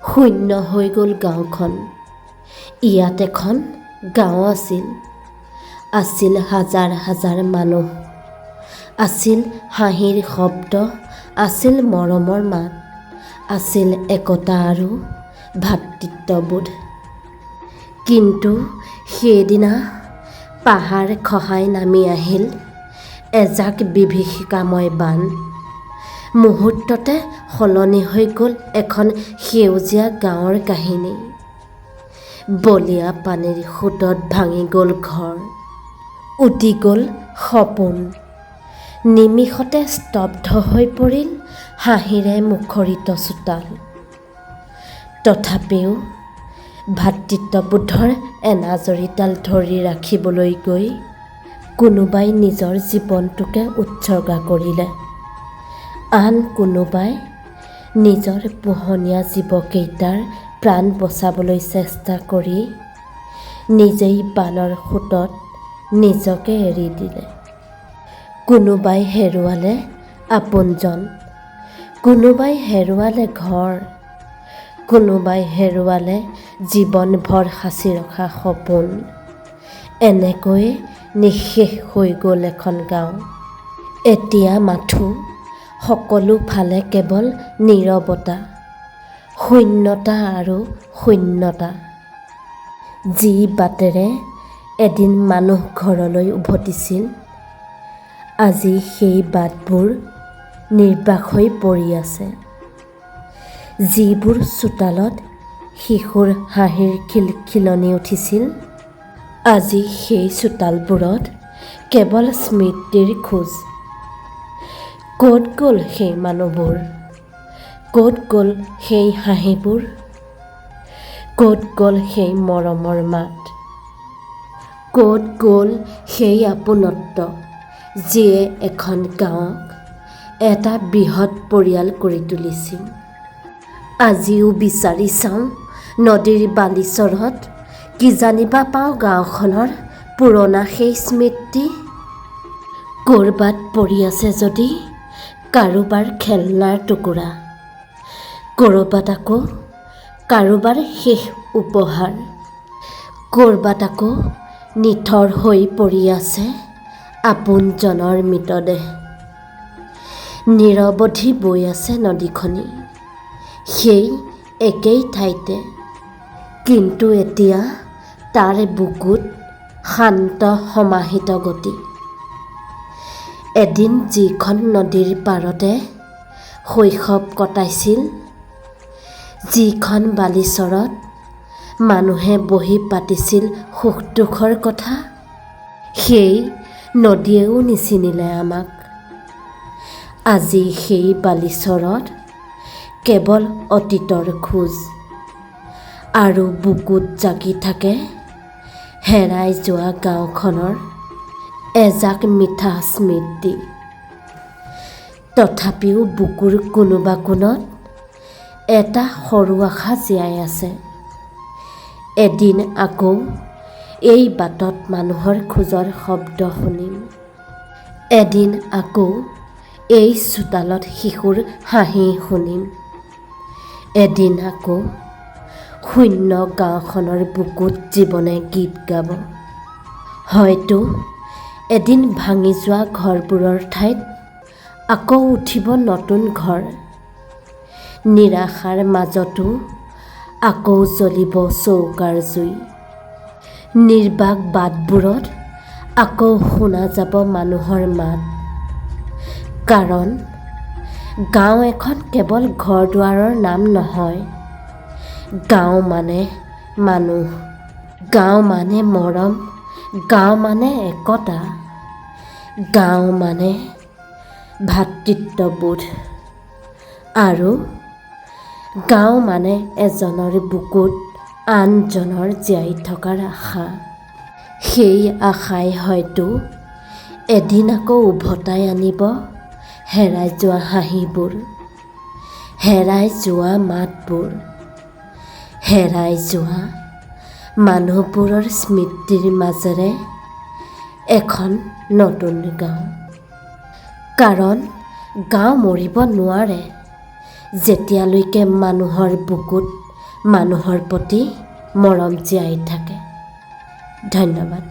শূন্য হৈ গ'ল গাঁওখন। ইয়াত এখন গাঁও আছিল হাজাৰ হাজাৰ মানুহ। আছিল হাঁহিৰ শব্দ, আছিল মৰমৰ মাত, আছিল একতা আৰু ভাতৃত্ববোধ। কিন্তু সেইদিনা পাহাৰ খহাই নামি আহিল এজাক বিভীষিকাময় বান। মুহূৰ্ততে সলনি হৈ গ'ল এখন সেউজীয়া গাঁৱৰ কাহিনী। বলিয়া পানীৰ সোঁতত ভাঙি গ'ল ঘৰ, উটি গ'ল সপোন। নিমিষতে স্তব্ধ হৈ পৰিল হাঁহিৰে মুখৰিত চোতাল। তথাপিও ভাতৃত্ববোধৰ এনাজৰীডাল ধৰি ৰাখিবলৈ গৈ কোনোবাই নিজৰ জীৱনটোকে উৎসৰ্গা কৰিলে। আন কোনোবাই নিজৰ পোহনীয়া জীৱকেইটাৰ প্ৰাণ বচাবলৈ চেষ্টা কৰি নিজেই বানৰ সোঁতত নিজকে এৰি দিলে। কোনোবাই হেৰুৱালে আপোনজন, কোনোবাই হেৰুৱালে ঘৰ, কোনোবাই হেৰুৱালে জীৱনভৰ সাঁচি ৰখা সপোন। এনেকৈয়ে নিঃশেষ হৈ গ'ল এখন গাঁও। এতিয়া মাথো সকলো ফালে কেৱল নীৰৱতা, শূন্যতা আৰু শূন্যতা। যি বাটেৰে এদিন মানুহ ঘৰলৈ উভতিছিল, আজি সেই বাটবোৰ নিৰ্বাক হৈ পৰি আছে। যিবোৰ চোতালত শিশুৰ হাঁহিৰ খিলখিলনি উঠিছিল, আজি সেই চোতালবোৰত কেৱল স্মৃতিৰ খোজ। ক'ত গ'ল সেই মানুহবোৰ? ক'ত গ'ল সেই হাঁহিবোৰ? ক'ত গ'ল সেই মৰমৰ মাত? ক'ত গ'ল সেই আপোনত্ব, যিয়ে এখন গাঁৱক এটা বৃহৎ পৰিয়াল কৰি তুলিছিল? আজিও বিচাৰি চাওঁ নদীৰ বালিচৰত, কিজানিবা পাওঁ গাঁওখনৰ পুৰণা সেই স্মৃতি। ক'ৰবাত পৰি আছে যদি কাৰোবাৰ খেলনাৰ টুকুৰা, ক'ৰবাত আকৌ কাৰোবাৰ শেষ উপহাৰ, ক'ৰবাত আকৌ নিথৰ হৈ পৰি আছে আপোনজনৰ মৃতদেহ। নিৰৱধি বৈ আছে নদীখনি সেই একেই ঠাইতে, কিন্তু এতিয়া তাৰ বুকুত শান্ত সমাহিত গতি। এদিন যিখন নদীৰ পাৰতে শৈশৱ কটাইছিল, যিখন বালিচৰত মানুহে বহি পাতিছিল সুখ দুখৰ কথা, সেই নদীয়েও নিচিনিলে আমাক। আজি সেই বালিচৰত কেৱল অতীতৰ খোজ, আৰু বুকুত জাগি থাকে হেৰাই যোৱা গাঁওখনৰ এজাক মিঠা স্মৃতি। তথাপিও বুকুৰ কোনোবা কোণত এটা সৰু আশা জীয়াই আছে। এদিন আকৌ এই বাটত মানুহৰ খোজৰ শব্দ শুনিম। এদিন আকৌ এই চোতালত শিশুৰ হাঁহি শুনিম। এদিন আকৌ শূন্য গাঁওখনৰ বুকুত জীৱনে গীত গাব। হয়তো এদিন ভাঙি যোৱা ঘৰবোৰৰ ঠাইত আকৌ উঠিব নতুন ঘৰ। নিৰাশাৰ মাজতো আকৌ জ্বলিব চৌকাৰ জুই। নিৰ্বাক বাটবোৰত আকৌ শুনা যাব মানুহৰ মাত। কাৰণ গাঁও এখন কেৱল ঘৰ দুৱাৰৰ নাম নহয়। গাঁও মানে মানুহ, গাঁও মানে মৰম, গাঁও মানে একতা, গাঁও মানে ভাতৃত্ববোধ, আৰু গাঁও মানে এজনৰ বুকুত আনজনৰ জীয়াই থকাৰ আশা। সেই আশাই হয়তো এদিন আকৌ উভতাই আনিব হেৰাই যোৱা হাঁহিবোৰ, হেৰাই যোৱা মাতবোৰ, হেৰাই যোৱা মানুহবোৰৰ স্মৃতিৰ মাজেৰে এখন নতুন গাঁও। কাৰণ গাঁও মৰিব নোৱাৰে যেতিয়ালৈকে মানুহৰ বুকুত মানুহৰ প্ৰতি মৰম জীয়াই থাকে। ধন্যবাদ।